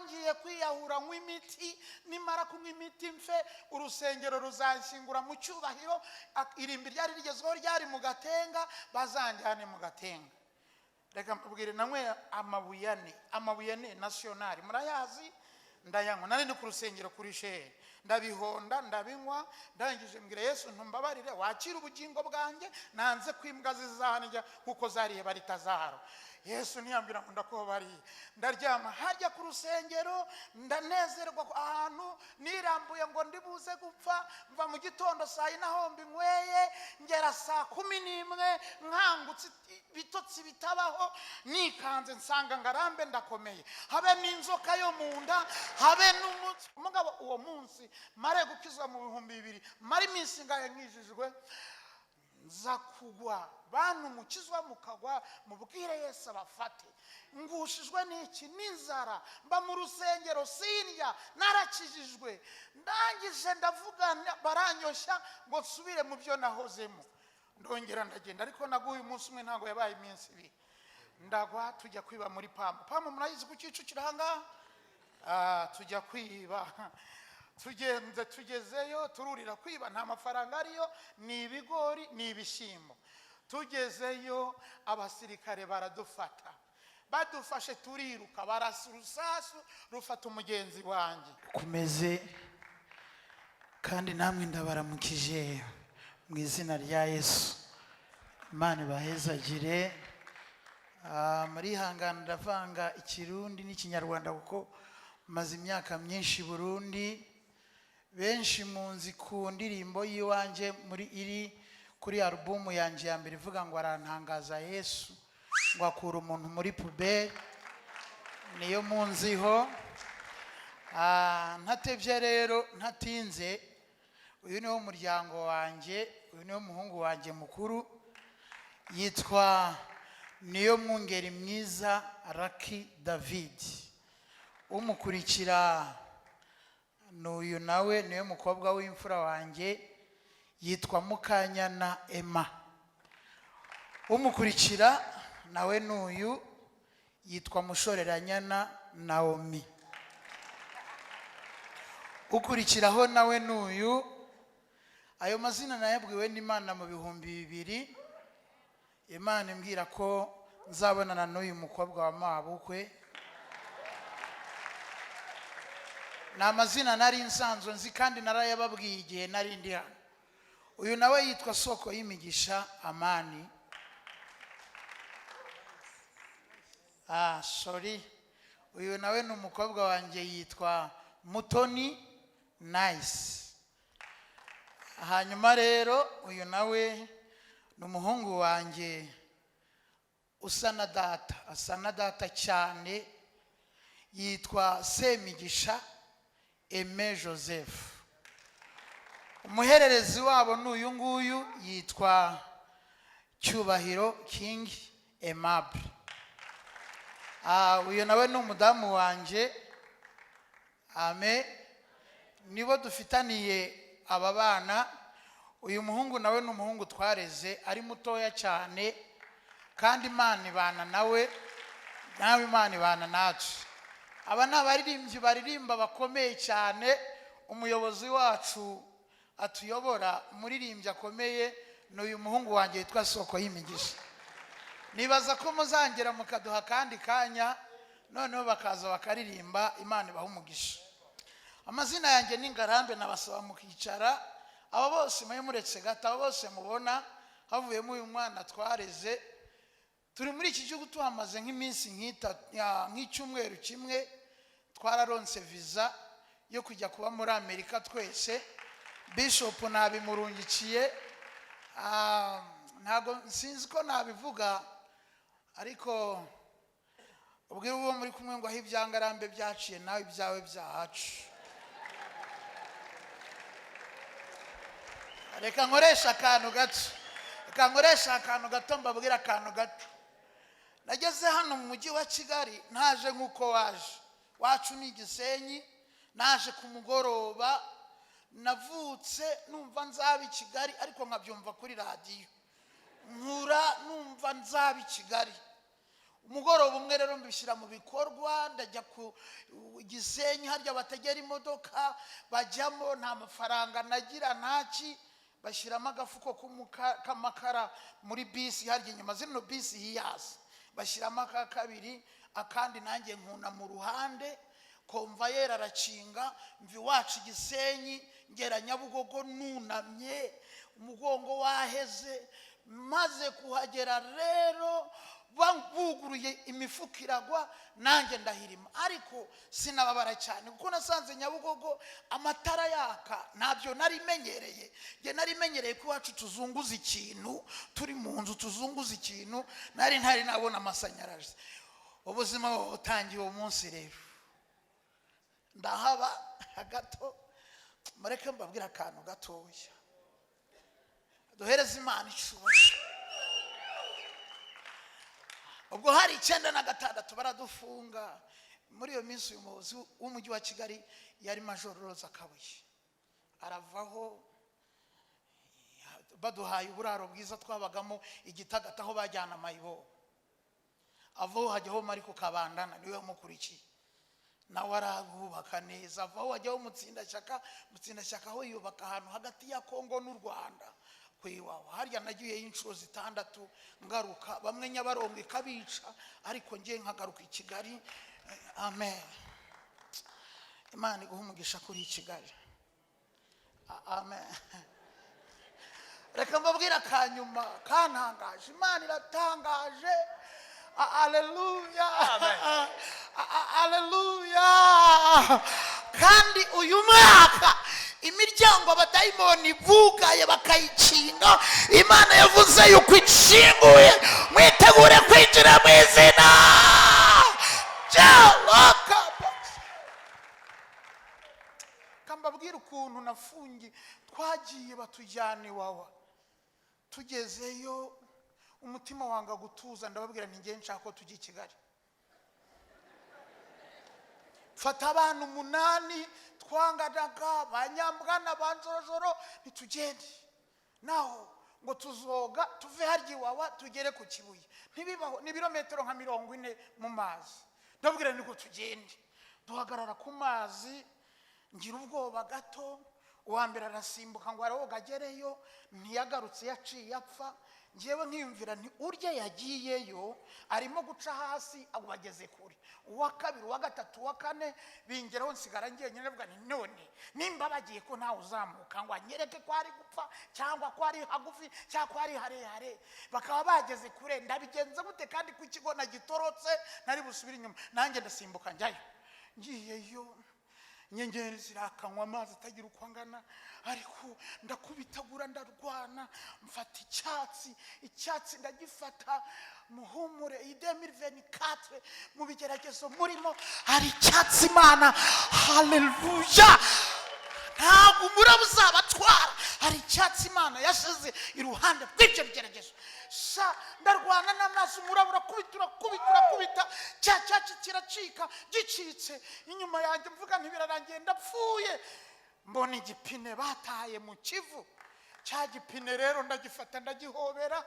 ngiye kwiyahura nk'imiti, nimara kunywa imiti mfe, urusengero ruzanshyingura mu cyubahiro, irimbi ryari rigezweho ryari mu Gatenga, bazanjyane mu Gatenga. Reka mbabwire, nanywe amabuye ane nationali, murayazi, ndayanywa. Nari ni ku rusengero kuri shehe, ndabihonda ndabinywa, ndangije mbwira Yesu ntumbabarire, wakira ubugingo bwanjye, nanze kwimbwa zizanjya kuko zariye baritazaro. Yesu ntiyambwira ngo ndakubabariye. Ndaryama harya ku rusengero, ndanezerwa ahantu nirambuye ngo ndibuze gupfa. Mva mu gitondo saa yine hombi nyweye, ngera saa 11 nkangutse bitotsi bitabaho, nikanze nsanga ngarambe ndakomeye, habe n'inzoka yo mu nda, habe n'umutsi. Mugabo uwo munsi mare gukizwa mu 2000, mari iminsi ngaye nkijijwe, nza kugwa. Bantu mukizwa mukagwa, mubwire Yesu abafate. Ngushijwe n'iki? N'inzara, mba mu rusengero sindya, narakijijwe. Ndangije ndavuga baranyoshya ngo nsubire mu byo nahozemo. Ndongera ndagenda, ariko naguye umunsi umwe, ntago yabaye iminsi 2. Ndagwa, tujya kwiba muri Pamu murayizi ku Kicukiro hanga. Tujya kwiba. Tugezeyo tururira kwiba, nta mafaranga ariyo, ni ibigori ni ibishyimbo. Tugezeyo abasirikare baradufata, badufashe turiruka, barasa urusasu rufata umugenzi wanjye. Kumeze kandi namwe ndabaramukije mu izina rya Yesu. Imana bahezagire. Muri hangana ndavanga ikirundi n'ikinyarwanda kuko maze imyaka myinshi Burundi. Benshi munzi ku ndirimbo yiwanje iri kuri album yanje ya mbere ivuga ngo arantangaza Yesu, ngo akura umuntu muri puberi, niyo munziho. Ntatevye rero, ntatinze, uyu niwo muryango wanje, uyu niwo muhungu wanje mukuru, yitwa Niyo Mwungeri Mwiza Lucky David. Umukurikira n'uyu nawe niwe mukobwa w'imfura wanjye, yitwa Mukanyana Emma. Umukurikira nawe n'uyu, yitwa Mushoreranyana Naomi. Ukurikiraho nawe n'uyu. Ayo mazina nayabwiwe n'Imana mu 2000. Imana imbwira ko nzabonana n'uyu mukobwa wa mabukwe. Na amazina nari nsanzwe nzi kandi narayababwiye igihe nari ndi hano. Uyu nawe yitwa Soko y'Imigisha Amani. Sorry. Uyu nawe ni umukobwa wanjye yitwa Mutoni Nice. Hanyuma rero uyu nawe ni umuhungu wanjye usa na data cyane, yitwa Semigisha Aime Joseph. Umuhererezi wabo n'uyu nguyu yitwa Cyubahiro King Aimable. Uyu nawe ni umudamu wanje. Nibo dufitaniye aba bana. Uyu muhungu nawe ni umuhungu twareze, ari mutoya cyane, kandi Imana ibana nawe, nawe Imana ibana nacu. Aba ni abaririmbyi baririmba bakomeye cyane. Umuyobozi wacu atuyobora, umuririmbyi akomeye, n'uyu muhungu wanjye yitwa Soko y'Imigisha. Nibaza ko muzangera mukaduha kandi kanya, noneho bakaza bakaririmba. Imana ibaha umugisha. Amazina yanjye ni Ngarambe, nabasaba mukicara. Aba bose muretse gato, aba bose mubona havuyemo uyu mwana twareze. Turi muri iki gihugu tuhamaze nk'iminsi nk'icyumweru kimwe. Twararonse visa yo kujya kuba muri Amerika twese. Bishop nabimurungikiye. Ntago sinzi ko nabivuga, ariko ubwira uwo muri kumwe ngo aho ibyangarambe byaciye nawe ibyawe byahacu. Reka nkoresha akantu gato, mbabwira akantu gato. Nageze hano mu mujyi wa Kigali, ntaje nkuko wacu ni Gisenyi, naje ku mugoroba. Navutse numva nzaba i Kigali, ariko nkabyumva kuri radio. Nkura numva nzaba i Kigali. umugoroba umwe rero mbishyira mu bikorwa, ndajya ku Gisenyi harya bategera imodoka bajyamo, nta mafaranga nagira ntaki, bashyiramo agafuko k'amakara muri bisi harya inyuma zino bisi hiyasi, bashyiramo aka kabiri, akandi nanjye nkuna mu ruhande, komvayeri aracinga, mvi wacu Gisenyi ngera Nyabugogo nunamye, umugongo waheze. Maze kuhagera rero buguruye imifuka iragwa, nanjye ndahirima, ariko sinababara cyane kuko nasanze Nyabugogo amatara yaka, ntabyo nari menyereye. Nge nari menyereye ko iwacu tuzunguza ikintu, turi mu nzu tuzunguza ikintu, ntari nabona amashanyarazi. Ubuzima butangiye uwo munsi rero, ndahaba gato, mureke mbabwira akantu gatoya, duhereze Imana icyubahiro. Ubwo hari 96 baradufunga. Muri iyo minsi umuyobozi w'umujyi wa Kigali yari Major Roza Kabuye, aravaho, baduhaye uburaro bwiza twabagamo Igitagata aho bajyana Mayibo. Avaho hajyaho Mariko Kabandana niwe wamukurikiye, nawe arabubaka neza. Avaho hajyaho Mutsindashyaka aho yubaka ahantu hagati ya Kongo n'u Rwanda kwiwawa. Harya nagiye inshuro 6 ngaruka, bamwe Nyabarongo ikabica, ariko ngiye nkagaruka I Kigali. Amen. Imana iguha umugisha kuri Kigali. Amen. Reka mbabwira kanyuma kantangaje. Imana iratangaje. Hallelujah. Amen. Hallelujah. Kandi uyu mwaka imiryango abadayimoni bugaye bakayikinga, Imana yavuze yuko ikinguye, mwitegure kwinjira mu izina ry'Yesu. Kambabwira ukuntu nafungi, twagiye batujyana Iwawa, tugezeyo umutima wanga gutuza, ndababwira nti ngiye nshaka ko tujya I Kigali. Fata abantu 8 twanganaga, Banyambwana Banjorojoro, nitugende naho ngo tuzoga tuve harya Iwawa tugere ku Kibuye, ntibibaho, ni birometero nka 40 mu mazi. Ndabwira niko tugende, duhagarara ku mazi, ngira ubwoba gato. Uwa mbere arasimbuka ngo aroga agereyo, ntiyagarutse yaciye apfa. Njewe nkiyumvira nti urya yagiyeyo arimo guca hasi agwageze kure. Uwa kabiri, uwa gatatu, uwa kane bingeraho nsigara ngiye nyine bwa none nimba bagiye ko ntawe uzamuka ngo anyereke ko ari gupfa cyangwa ko ari hagufi cyangwa ko ari harehare, bakaba bageze kure. Ndabigenza gute kandi ku kigo na gitorotse nari busubira inyuma? Nanjye ndasimbuka njyayo. Ngiyeyo inyengeri zirakanywa amazi atagira uko angana, ariko ndakubitagura ndarwana, mfata icyatsi ndagifata. Muhumure 2024 mu bigeragezo murimo hari icyatsi Imana. Haleluya. Ntabwo umuraba uzabatwara, hari icyatsi Imana yashize iruhande rw'ibyo bigeragezo. Ndarwana n'amaso, umuraba urakubita, cya cyatsi kiracika, gicitse inyuma yanjye, mvuga ntibirarangiye ndapfuye. Mbona igipine bataye mu Kivu. Cya gipine rero ndagifata ndagihobera.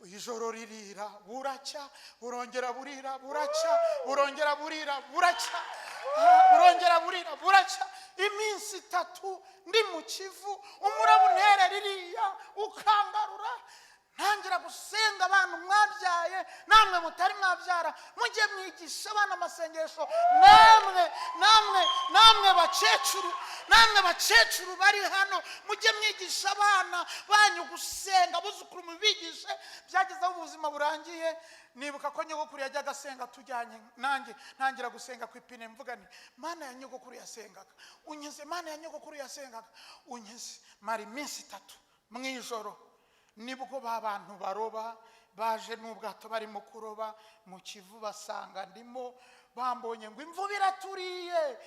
Ijoro ririra buracya, burongera burira buracya, burongera burira buracya, burongera burira buracya. Iminsi 3 ndi mu Kivu, umuraba untera ririya ukangarura. Ntangira gusenga abantu mwabyaye namwe mutari mwabyara, mujye mwigisha abana amasengesho. Namwe bacecuru bari hano, mujye mwigisha abana banyu gusenga, buzukuru mubigishe. Byageze aho ubuzima burangiye, nibuka ko nyogokuru yajyaga asenga tujyanye, nanjye ntangira gusenga ku ipine, mvuga nti Mana ya nyogokuru yasengaga unkize, Mana ya nyogokuru yasengaga unkize. Mari iminsi 3 mu ijoro, nibwo babantu baroba baje n'ubwato barimo kuroba mu Kivu, basanga ndimo, bambonye ngo imvubu iraturiye.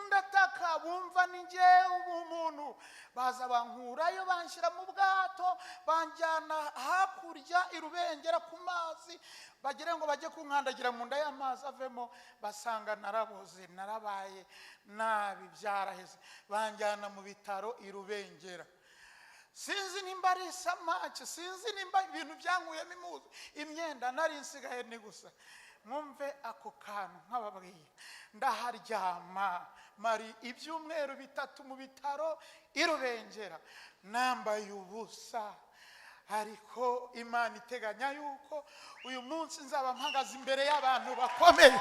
Ndataka bumva ninjye ubumuntu, baza bankurayo banshyira mu bwato, banjyana hakurya irubengera ku mazi, bagire ngo bajye kunkandagira mu nda y'amazi avemo, basanga naraboze, narabaye nabi, byaraheze. Banjyana mu bitaro irubengera. sinzi nimba ari isamake, sinzi nimba ibintu byankuyemo imuzi, imyenda nari nsigaye ni gusa. Mwumve ako kantu nk'ababwira, ndaharyama mari ibyumweru 3 mu bitaro irubengera nambaye ubusa, ariko Imana iteganya yuko uyu munsi nzaba mpagaze imbere y'abantu bakomeye.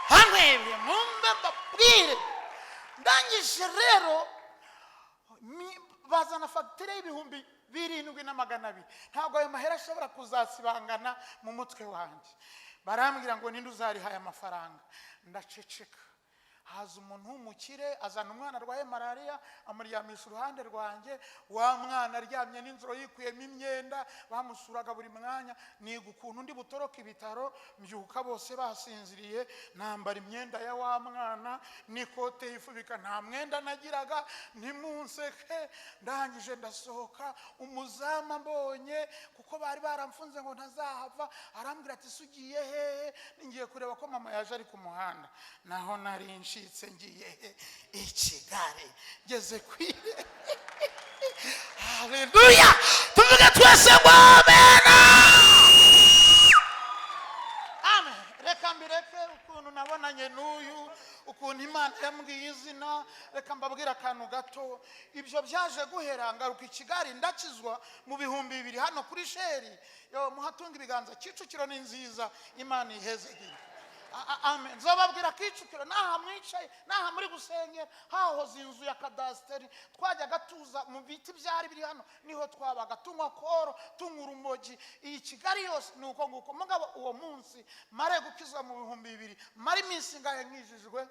Hamwebwe mwumve mbabwire, ndangije rero bazana fagitire y'ibihumbi 7,200. Ntabwo ayo mahera ashobora kuzasibangana mu mutwe wanjye. Barambwira ngo ninde uzarihaye amafaranga. Ndaceceka. Haza umuntu w'umukire azana umwana arwaye malaria, amuryamisha uruhande rwanjye. Wa mwana aryamye n'inzuro yikuyemo imyenda, bamusuraga buri mwanya. Niga ukuntu ndi butoroka ibitaro, mbyuka bose basinziriye, nambara imyenda ya wa mwana n'ikote yifubika, nta mwenda nagiraga, ntimunseke. Ndangije ndasohoka, umuzama mbonye kuko bari baramfunze ngo ntazahava, arambwira ati sugiye hehe? Ningiye kureba ko mama yaje ari ku muhanda. Naho nari nshitse ngiye i Kigali, ngeze kwire. Haleluya, tuvuge twese ngo amen. Amen. Reka mbireke ukuntu nabonanye n'uyu, ukuntu Imana yambwiye izina. Reka mbabwira akantu gato. Ibyo byaje guhera ngaruka i Kigali, ndakizwa mu 2000 hano kuri Sheri. Yo muhatunga ibiganza, Kicukiro ni nziza, Imana ihezegire. Amen. Nzababwira Kicukiro naha mwicaye, naha muri gusengera, hahoze inzu ya kadasiteri, twajyaga tuza mu biti byari biri hano, niho twabaga tunywa koro, tunywa urumogi. Iyi Kigali yose nuko nguko. Mugabo uwo munsi mare gukizwa mu 2000, mari iminsi ngahe nkijijwe,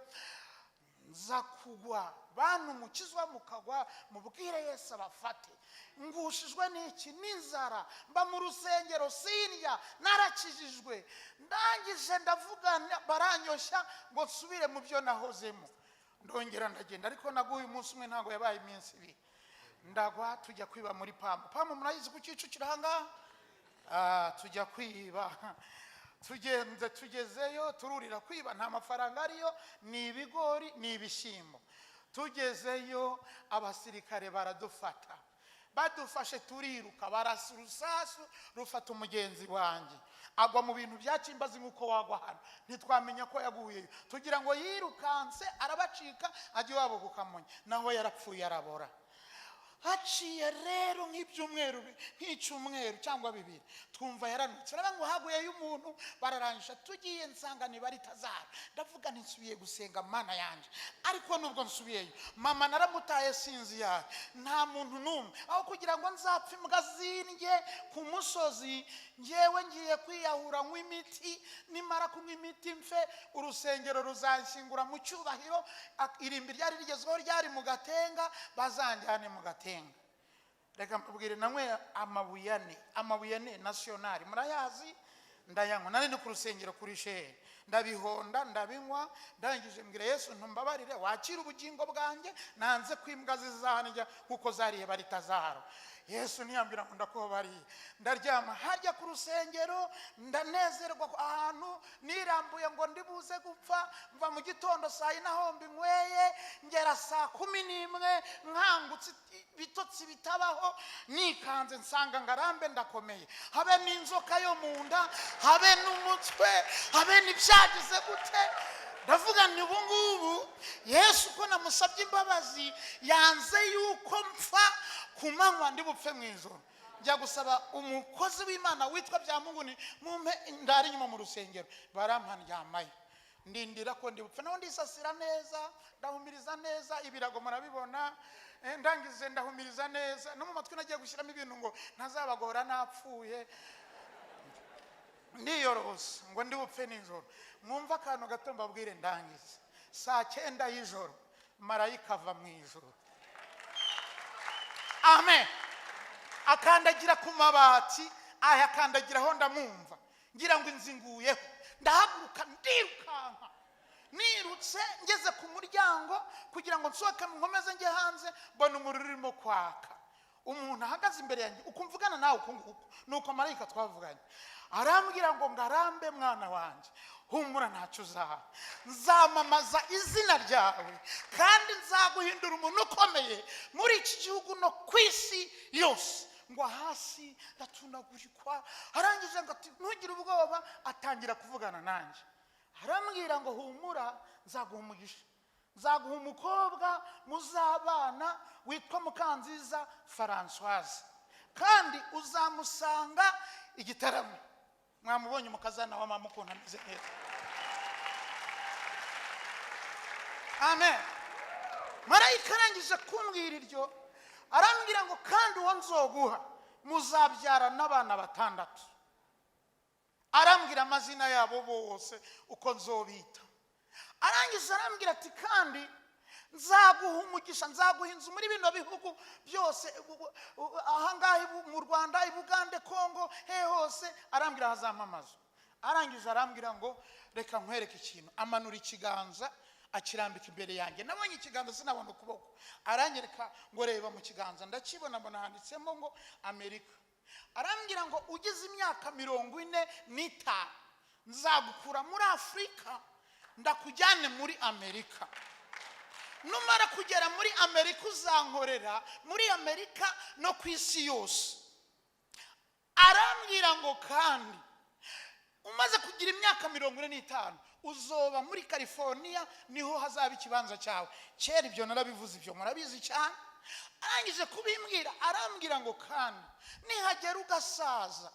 nza kugwa. Bantu mukizwa mukagwa, mubwire Yesu abafate. Ngushijwe n'iki? N'inzara, mba mu rusengero sinjya, narakijijwe. Ndangije ndavuga, baranyoshya ngo nsubire mu byo nahozemo. Ndongera ndagenda, ariko naguye umunsi umwe, ntago yabaye iminsi 2. Ndagwa, tujya kwiba muri Pamu murayizi ku Kicukiro hanga. Tujya kwiba. Tugezeyo tururira kwiba, nta mafaranga ariyo, ni ibigori ni ibishyimbo. Tugezeyo abasirikare baradufata, badufashe turiruka, barasa urusasu rufata umugenzi wanjye, agwa mu bintu byacimbazi nk'uko wagwa hano. Ntitwamenya ko yaguyeyo, tugira ngo yirukanse arabacika ajye iwabo ku Kamonyi, naho yarapfuye arabora. Haciye rero nk'icyumweru cyangwa 2, twumva yaranutse. Raba ngo haguye y'umuntu, bararangisha, tugiye nsanga ni bari Tazara. Ndavuga nsubiye gusenga Mana yanje, ariko nubwo nsubiyeyo mama naramutaye sinzi yawe, nta muntu numwe. Aho kugira ngo nzapfe imbwa zindye ku musozi, ngewe ngiye kwiyahura nk'imiti, nimara kunywa imiti mfe, urusengero ruzanshyingura mu cyubahiro. Irimbi ryari rigezweho ryari mu Gatenga, bazanjyane mu Gatenga. Reka mbabwire, namwe amabuye ane nationali murayazi, ndayanywa. Nari ni ku rusengero kuri Sheri, ndabihonda ndabinywa. Ndangije mbwira Yesu, ntumbabarire, wakira ubugingo bwanjye, nanze kwimbwa zizanjya kuko zariye bari Tazara. Yesu ntiyambira ngo ndakubariye. Ndaryama harya ku rusengero, ndanezerwa ahantu nirambuye ngo ndibuze gupfa. Mva mu gitondo saa 4 hombi nyweye, ngera saa 11 nkangutse bitotsi bitabaho, nikanze nsanga ngarambe ndakomeye. Habe n'inzoka yo mu nda, habe n'umutwe, habe n'ibyagize gute. Ndavuga ni ubu ngubu Yesu ko namusabye imbabazi, yanze yuko mpfa kumanywa ndi bupfe mu ijoro. Njya gusaba umukozi w'Imana witwa Byamunguni, mumpe ndari nyuma mu rusengero. Barampandyamaye, ndindira ko ndi bupfe. Naho ndisasira neza, ndahumiriza neza, ibirago murabibona. Ndangize ndahumiriza neza, no mu matwi nagiye gushyiramo ibintu ngo ntazabagora napfuye. Ndiyorose ngo ndi bupfe nijoro. Mwumva akantu gato mbabwire, ndangize saa 9 y'ijoro marayika ava mu ijoro. Amen. Akandagira ku mabati, ayakandagiraho ndamumva, ngira ngo inzinguyeho. Ndahaguruka ndirukanka, nirutse ngeze ku muryango kugira ngo nsohoke nkomeze njye hanze, mbona umuriro urimo kwaka. umuntu ahagaze imbere yanjye ukumvugana nawe ukunguku, nuko marayika twavuganye arambwira ngo ngarambe mwana wanjye, humura ntacyo uzaba, nzamamaza izina ryawe kandi nzaguhindura umuntu ukomeye muri iki gihugu no ku isi yose. ngo hasi ndatunagurikwa, arangije ngo ati ntugire ubwoba, atangira kuvugana nanjye arambwira ngo humura, nzaguha umugisha, nzaguha umukobwa muzabana witwa Mukanziza Françoise, kandi uzamusanga Igitaramo. Mwamubonye umukazana wa mama ukuntu ameze neza. Amen. Marayika arangije kumbwira iryo, arambwira ngo kandi uwo nzoguha muzabyara n'abana 6. arambwira amazina yabo bose uko nzobita. Arangije arambwira ati kandi nzaguha umugisha, nzaguha inzu muri bino bihugu byose, ahangahe mu Rwanda, i Bugande, Kongo, hose. arambwira hazamamaza. Arangije arambwira ngo reka nkwereke ikintu, amanura ikiganza akirambika imbere yanjye. Nabonye ikiganza sinabona ukuboko, aranyereka ngo reba mu kiganza, ndakibona mbona handitsemo ngo Amerika. Arambwira ngo ugize imyaka 45 nzagukura muri Afrika ndakujyane muri Amerika. Numara kugera muri Amerika uzankorera muri Amerika no ku isi yose. Arambwira ngo kandi umaze kugira imyaka 45 uzoba muri California, niho hazaba ikibanza cyawe. Kera ibyo narabivuze, ibyo murabizi cyane. Arangije kubimbwira arambwira ngo kandi nihagera ugasaza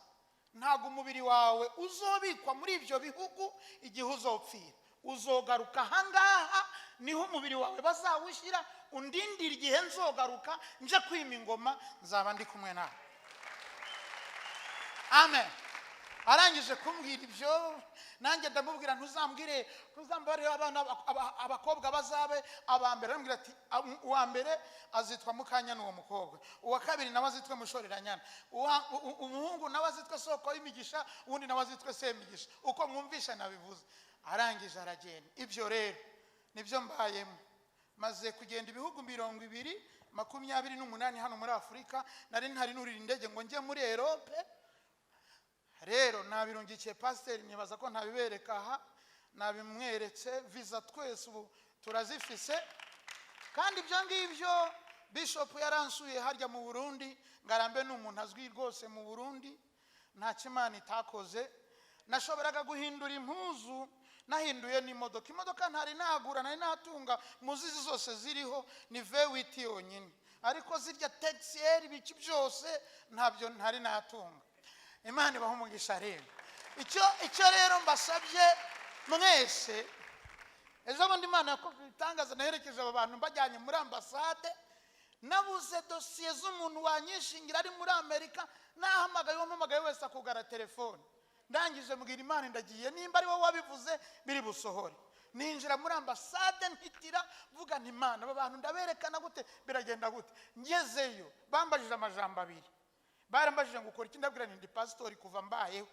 ntago umubiri wawe uzobikwa muri ibyo bihugu igihe uzopfira, uzogaruka ahangaha niho umubiri wawe bazawushyira, undindira igihe nzogaruka nje kwima ingoma, nzaba ndi kumwe nawe. Amen. Arangije kumbwira ibyo, nanjye ndamubwira ntuzambare abana abakobwa bazabe abambere. Arambwira ati uwa mbere azitwa Mukanyana uwo mukobwa, uwa kabiri nawe azitwa Mushoreranyana, umuhungu nawe azitwa Soko y'imigisha, undi nawe azitwa Semigisha, uko mwumvisha nabivuze. Arangije aragenda. Ibyo rero nibyo mbayemo, maze kugenda ibihugu 228 hano muri Afrika. Nari ntari nurira indege ngo njye muri Europe. Rero nabirungikiye pasiteri, nibaza ko ntabibereka aha, nabimweretse visa twese ubu turazifise. Kandi ibyo ngibyo bishop yaransuye harya mu Burundi, ngarambe n'umuntu azwi rwose mu Burundi, nta kimana itakoze. Nashoboraga guhindura impuzu, nahinduye n'imodoka. Imodoka ntari nagura, nari natunga, muzizi zose ziriho ni V8 yonyine, ariko zirya taxier biki byose ntabyo ntari natunga. Imana ibaha umugisha rero. Icyo rero mbasabye mwese, ejo bundi Imana yakobitangaza naherekeje aba bantu mbajyanye muri ambasade, nabuze dosiye z'umuntu wanyishingira ari muri Amerika, nahamagaye wese akugara telefone. Ndangije mbwira Imana ndagiye, nimba ari wowe wabivuze biri busohore. Ninjira muri ambasade ntitira vuga nti Imana aba bantu ndaberekana gute, biragenda gute. Ngezeyo bambajije amajambo 2. Barambajije ngo ukora iki, ndabwira ndi pastor kuva mbayeho.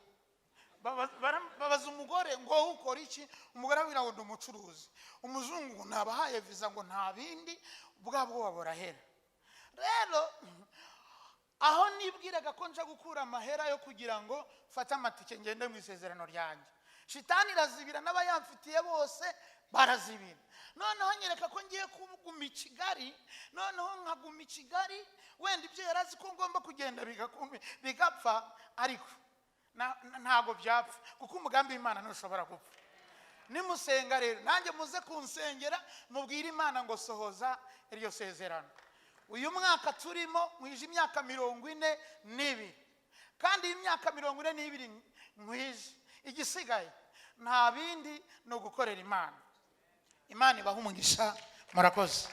Babaza umugore ngo ukora iki, umugore abwira ngo ndi umucuruzi. Umuzungu nabahaye visa ngo nta bindi bwabwo waborahera. Rero aho nibwiraga ko nja gukura amahera yo kugira ngo fata amatike ngende mu isezerano ryanjye, shitani irazibira n'abayamfitiye bose barazibira. Noneho nyereka ko ngiye kuguma i Kigali, noneho nkaguma i Kigali, wenda ibyo yarazi ko ngomba kugenda bigapfa, ariko ntago byapfa kuko umugambi w'Imana ntushobora gupfa. Nimusenga rero nanjye muze kunsengera, mubwire Imana ngo sohoza iryo sezerano. Uyu mwaka turimo mwije imyaka 42, kandi imyaka 42 mwije, igisigaye nta bindi no gukorera Imana. Imana ibaha umugisha, murakoze.